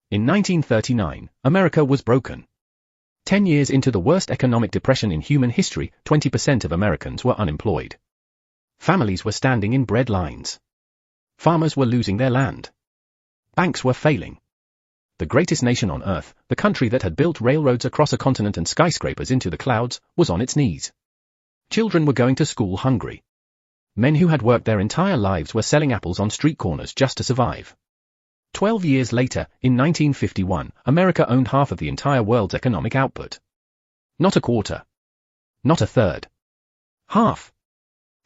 In 1939, America was broken. 10 years into the worst economic depression in human history, 20% of Americans were unemployed. Families were standing in bread lines. Farmers were losing their land. Banks were failing. The greatest nation on earth, the country that had built railroads across a continent and skyscrapers into the clouds, was on its knees. Children were going to school hungry. Men who had worked their entire lives were selling apples on street corners just to survive. 12 years later, in 1951, America owned half of the entire world's economic output. Not a quarter. Not a third. Half.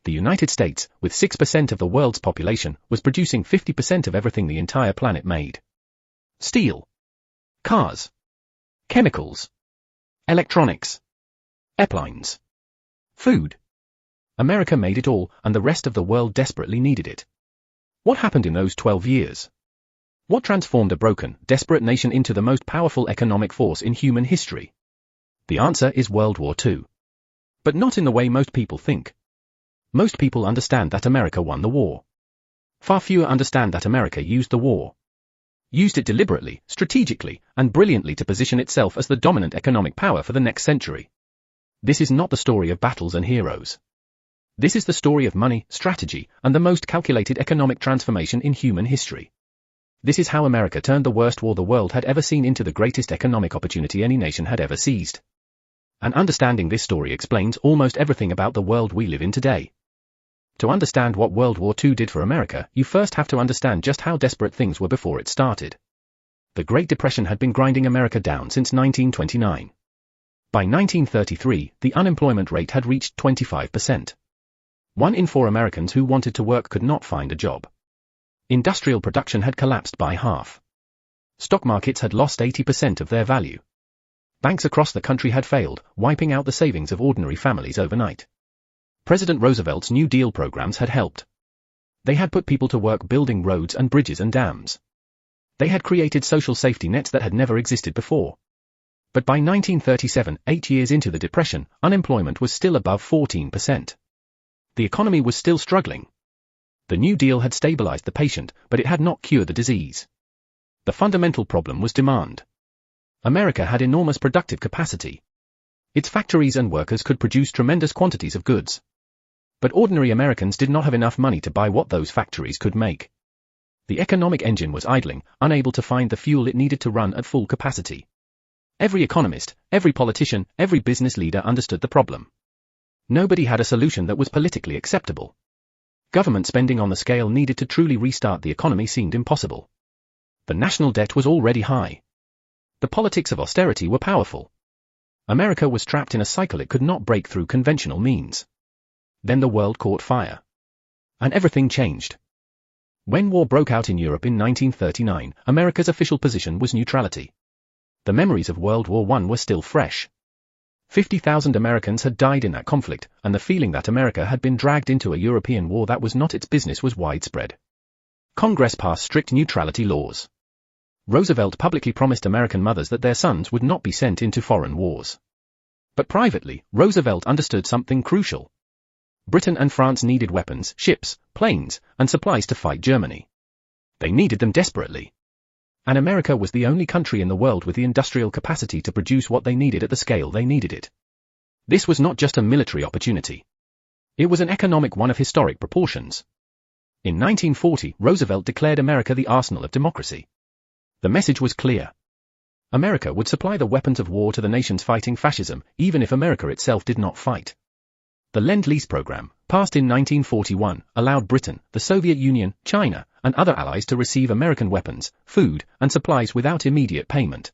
The United States, with 6% of the world's population, was producing 50% of everything the entire planet made. Steel. Cars. Chemicals. Electronics. Airplanes. Food. America made it all, and the rest of the world desperately needed it. What happened in those 12 years? What transformed a broken, desperate nation into the most powerful economic force in human history? The answer is World War II. But not in the way most people think. Most people understand that America won the war. Far fewer understand that America used the war. Used it deliberately, strategically, and brilliantly to position itself as the dominant economic power for the next century. This is not the story of battles and heroes. This is the story of money, strategy, and the most calculated economic transformation in human history. This is how America turned the worst war the world had ever seen into the greatest economic opportunity any nation had ever seized. And understanding this story explains almost everything about the world we live in today. To understand what World War II did for America, you first have to understand just how desperate things were before it started. The Great Depression had been grinding America down since 1929. By 1933, the unemployment rate had reached 25%. 1 in 4 Americans who wanted to work could not find a job. Industrial production had collapsed by half. Stock markets had lost 80% of their value. Banks across the country had failed, wiping out the savings of ordinary families overnight. President Roosevelt's New Deal programs had helped. They had put people to work building roads and bridges and dams. They had created social safety nets that had never existed before. But by 1937, 8 years into the Depression, unemployment was still above 14%. The economy was still struggling. The New Deal had stabilized the patient, but it had not cured the disease. The fundamental problem was demand. America had enormous productive capacity. Its factories and workers could produce tremendous quantities of goods. But ordinary Americans did not have enough money to buy what those factories could make. The economic engine was idling, unable to find the fuel it needed to run at full capacity. Every economist, every politician, every business leader understood the problem. Nobody had a solution that was politically acceptable. Government spending on the scale needed to truly restart the economy seemed impossible. The national debt was already high. The politics of austerity were powerful. America was trapped in a cycle it could not break through conventional means. Then the world caught fire. And everything changed. When war broke out in Europe in 1939, America's official position was neutrality. The memories of World War I were still fresh. 50,000 Americans had died in that conflict, and the feeling that America had been dragged into a European war that was not its business was widespread. Congress passed strict neutrality laws. Roosevelt publicly promised American mothers that their sons would not be sent into foreign wars. But privately, Roosevelt understood something crucial. Britain and France needed weapons, ships, planes, and supplies to fight Germany. They needed them desperately. And America was the only country in the world with the industrial capacity to produce what they needed at the scale they needed it. This was not just a military opportunity. It was an economic one of historic proportions. In 1940, Roosevelt declared America the arsenal of democracy. The message was clear. America would supply the weapons of war to the nations fighting fascism, even if America itself did not fight. The Lend-Lease program, passed in 1941, allowed Britain, the Soviet Union, China, and other allies to receive American weapons, food, and supplies without immediate payment.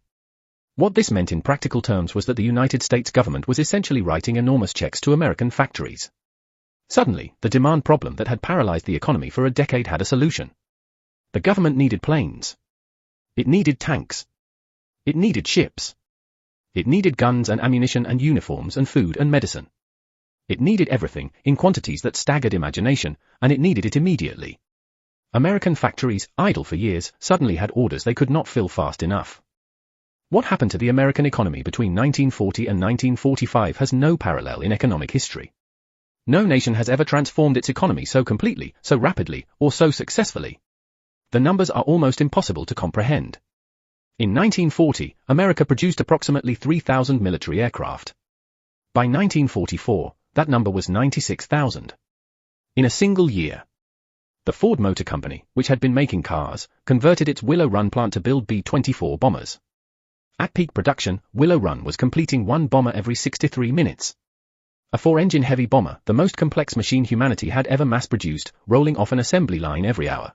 What this meant in practical terms was that the United States government was essentially writing enormous checks to American factories. Suddenly, the demand problem that had paralyzed the economy for a decade had a solution. The government needed planes. It needed tanks. It needed ships. It needed guns and ammunition and uniforms and food and medicine. It needed everything, in quantities that staggered imagination, and it needed it immediately. American factories, idle for years, suddenly had orders they could not fill fast enough. What happened to the American economy between 1940 and 1945 has no parallel in economic history. No nation has ever transformed its economy so completely, so rapidly, or so successfully. The numbers are almost impossible to comprehend. In 1940, America produced approximately 3,000 military aircraft. By 1944, that number was 96,000. In a single year. The Ford Motor Company, which had been making cars, converted its Willow Run plant to build B-24 bombers. At peak production, Willow Run was completing one bomber every 63 minutes. A 4-engine heavy bomber, the most complex machine humanity had ever mass-produced, rolling off an assembly line every hour.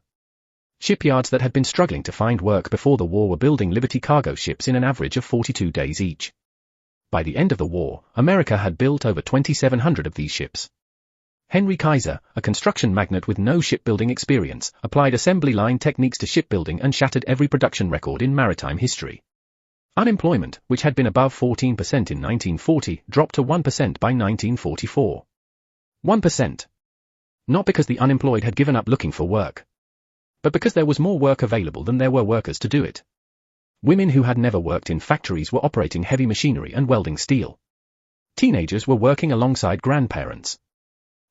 Shipyards that had been struggling to find work before the war were building Liberty cargo ships in an average of 42 days each. By the end of the war, America had built over 2,700 of these ships. Henry Kaiser, a construction magnate with no shipbuilding experience, applied assembly line techniques to shipbuilding and shattered every production record in maritime history. Unemployment, which had been above 14% in 1940, dropped to 1% by 1944. 1%. Not because the unemployed had given up looking for work, but because there was more work available than there were workers to do it. Women who had never worked in factories were operating heavy machinery and welding steel. Teenagers were working alongside grandparents.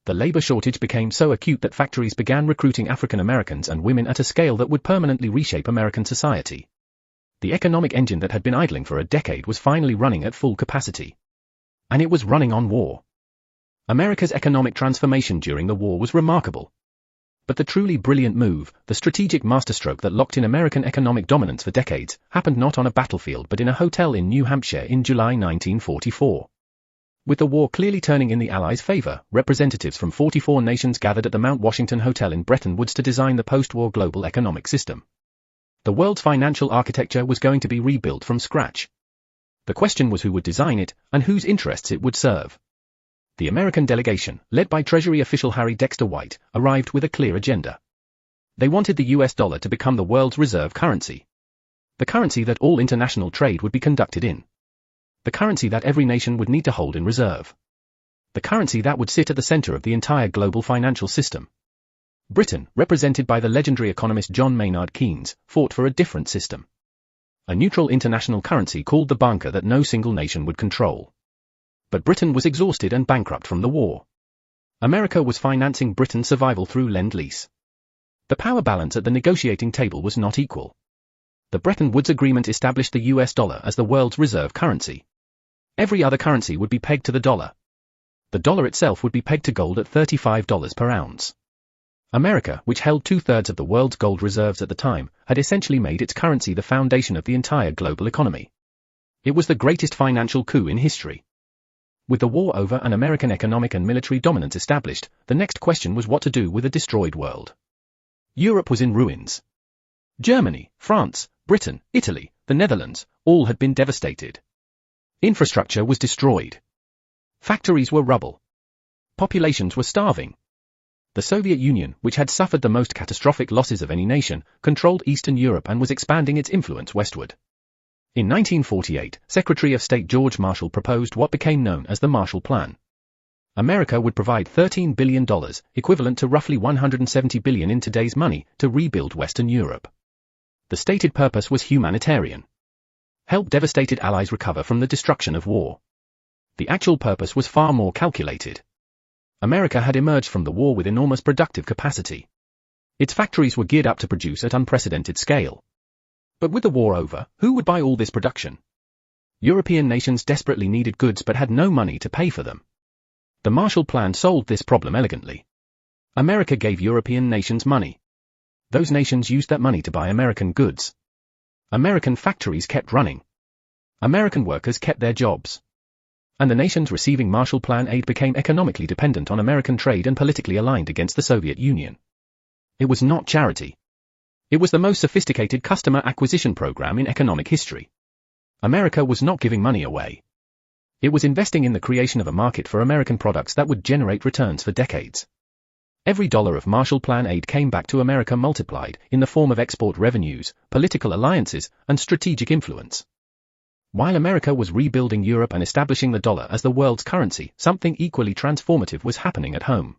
The labor shortage became so acute that factories began recruiting African Americans and women at a scale that would permanently reshape American society. The economic engine that had been idling for a decade was finally running at full capacity. And it was running on war. America's economic transformation during the war was remarkable. But the truly brilliant move, the strategic masterstroke that locked in American economic dominance for decades, happened not on a battlefield but in a hotel in New Hampshire in July 1944. With the war clearly turning in the Allies' favor, representatives from 44 nations gathered at the Mount Washington Hotel in Bretton Woods to design the post-war global economic system. The world's financial architecture was going to be rebuilt from scratch. The question was who would design it, and whose interests it would serve. The American delegation, led by Treasury official Harry Dexter White, arrived with a clear agenda. They wanted the US dollar to become the world's reserve currency. The currency that all international trade would be conducted in. The currency that every nation would need to hold in reserve. The currency that would sit at the center of the entire global financial system. Britain, represented by the legendary economist John Maynard Keynes, fought for a different system. A neutral international currency called the banca that no single nation would control. But Britain was exhausted and bankrupt from the war. America was financing Britain's survival through Lend-Lease. The power balance at the negotiating table was not equal. The Bretton Woods Agreement established the US dollar as the world's reserve currency. Every other currency would be pegged to the dollar. The dollar itself would be pegged to gold at $35 per ounce. America, which held 2/3 of the world's gold reserves at the time, had essentially made its currency the foundation of the entire global economy. It was the greatest financial coup in history. With the war over and American economic and military dominance established, the next question was what to do with a destroyed world. Europe was in ruins. Germany, France, Britain, Italy, the Netherlands, all had been devastated. Infrastructure was destroyed. Factories were rubble. Populations were starving. The Soviet Union, which had suffered the most catastrophic losses of any nation, controlled Eastern Europe and was expanding its influence westward. In 1948, Secretary of State George Marshall proposed what became known as the Marshall Plan. America would provide $13 billion, equivalent to roughly $170 billion in today's money, to rebuild Western Europe. The stated purpose was humanitarian. Help devastated allies recover from the destruction of war. The actual purpose was far more calculated. America had emerged from the war with enormous productive capacity. Its factories were geared up to produce at unprecedented scale. But with the war over, who would buy all this production? European nations desperately needed goods but had no money to pay for them. The Marshall Plan solved this problem elegantly. America gave European nations money. Those nations used that money to buy American goods. American factories kept running. American workers kept their jobs. And the nations receiving Marshall Plan aid became economically dependent on American trade and politically aligned against the Soviet Union. It was not charity. It was the most sophisticated customer acquisition program in economic history. America was not giving money away. It was investing in the creation of a market for American products that would generate returns for decades. Every dollar of Marshall Plan aid came back to America multiplied in the form of export revenues, political alliances, and strategic influence. While America was rebuilding Europe and establishing the dollar as the world's currency, something equally transformative was happening at home.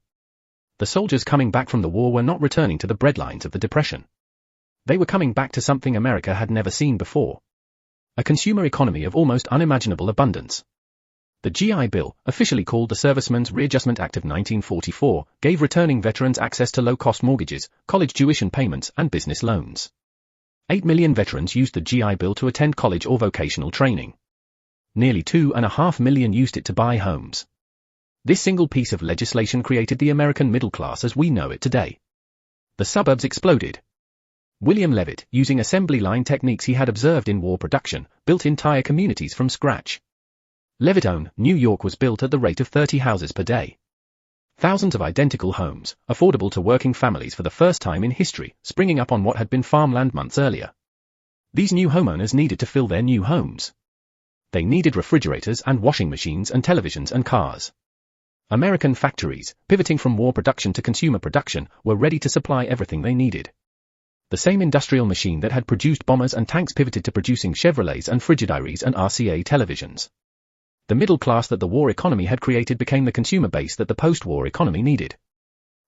The soldiers coming back from the war were not returning to the breadlines of the Depression. They were coming back to something America had never seen before. A consumer economy of almost unimaginable abundance. The GI Bill, officially called the Servicemen's Readjustment Act of 1944, gave returning veterans access to low-cost mortgages, college tuition payments, and business loans. 8 million veterans used the GI Bill to attend college or vocational training. Nearly 2.5 million used it to buy homes. This single piece of legislation created the American middle class as we know it today. The suburbs exploded. William Levitt, using assembly line techniques he had observed in war production, built entire communities from scratch. Levitt's New York was built at the rate of 30 houses per day. Thousands of identical homes, affordable to working families for the first time in history, springing up on what had been farmland months earlier. These new homeowners needed to fill their new homes. They needed refrigerators and washing machines and televisions and cars. American factories, pivoting from war production to consumer production, were ready to supply everything they needed. The same industrial machine that had produced bombers and tanks pivoted to producing Chevrolets and Frigidaires and RCA televisions. The middle class that the war economy had created became the consumer base that the post-war economy needed.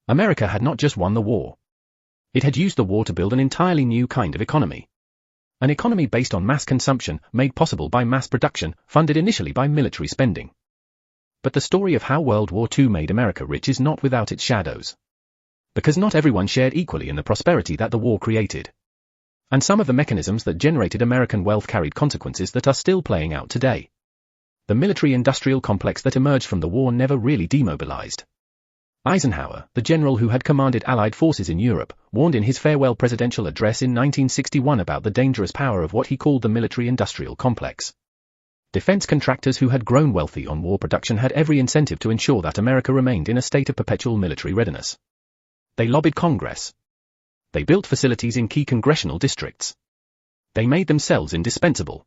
America had not just won the war. It had used the war to build an entirely new kind of economy. An economy based on mass consumption, made possible by mass production, funded initially by military spending. But the story of how World War II made America rich is not without its shadows. Because not everyone shared equally in the prosperity that the war created. And some of the mechanisms that generated American wealth carried consequences that are still playing out today. The military-industrial complex that emerged from the war never really demobilized. Eisenhower, the general who had commanded Allied forces in Europe, warned in his farewell presidential address in 1961 about the dangerous power of what he called the military-industrial complex. Defense contractors who had grown wealthy on war production had every incentive to ensure that America remained in a state of perpetual military readiness. They lobbied Congress. They built facilities in key congressional districts. They made themselves indispensable.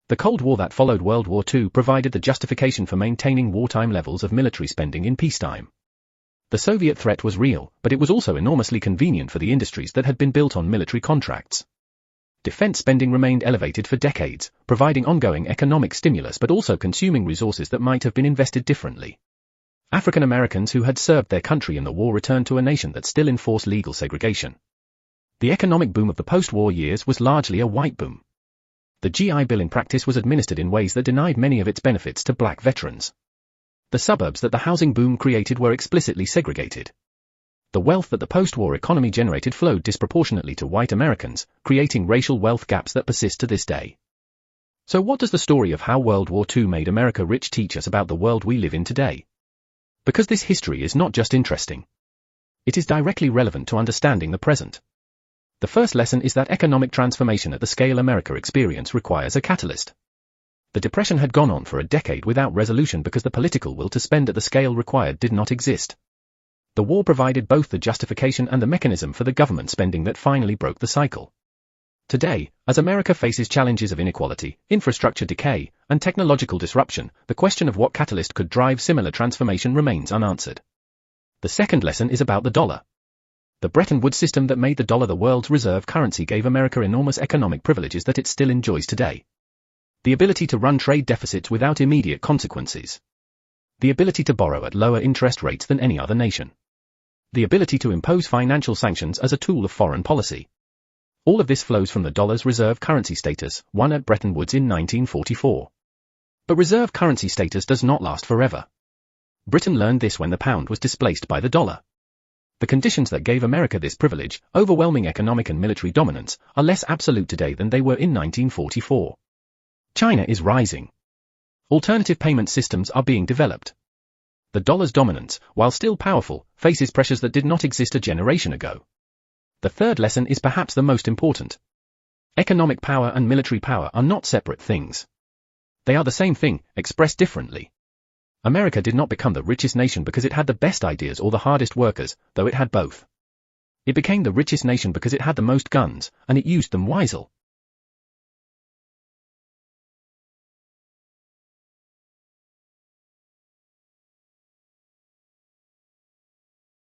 The Cold War that followed World War II provided the justification for maintaining wartime levels of military spending in peacetime. The Soviet threat was real, but it was also enormously convenient for the industries that had been built on military contracts. Defense spending remained elevated for decades, providing ongoing economic stimulus but also consuming resources that might have been invested differently. African Americans who had served their country in the war returned to a nation that still enforced legal segregation. The economic boom of the post-war years was largely a white boom. The GI Bill in practice was administered in ways that denied many of its benefits to black veterans. The suburbs that the housing boom created were explicitly segregated. The wealth that the post-war economy generated flowed disproportionately to white Americans, creating racial wealth gaps that persist to this day. So what does the story of how World War II made America rich teach us about the world we live in today? Because this history is not just interesting. It is directly relevant to understanding the present. The first lesson is that economic transformation at the scale America experienced requires a catalyst. The Depression had gone on for a decade without resolution because the political will to spend at the scale required did not exist. The war provided both the justification and the mechanism for the government spending that finally broke the cycle. Today, as America faces challenges of inequality, infrastructure decay, and technological disruption, the question of what catalyst could drive similar transformation remains unanswered. The second lesson is about the dollar. The Bretton Woods system that made the dollar the world's reserve currency gave America enormous economic privileges that it still enjoys today. The ability to run trade deficits without immediate consequences. The ability to borrow at lower interest rates than any other nation. The ability to impose financial sanctions as a tool of foreign policy. All of this flows from the dollar's reserve currency status, won at Bretton Woods in 1944. But reserve currency status does not last forever. Britain learned this when the pound was displaced by the dollar. The conditions that gave America this privilege, overwhelming economic and military dominance, are less absolute today than they were in 1944. China is rising. Alternative payment systems are being developed. The dollar's dominance, while still powerful, faces pressures that did not exist a generation ago. The third lesson is perhaps the most important. Economic power and military power are not separate things. They are the same thing, expressed differently. America did not become the richest nation because it had the best ideas or the hardest workers, though it had both. It became the richest nation because it had the most guns, and it used them wisely.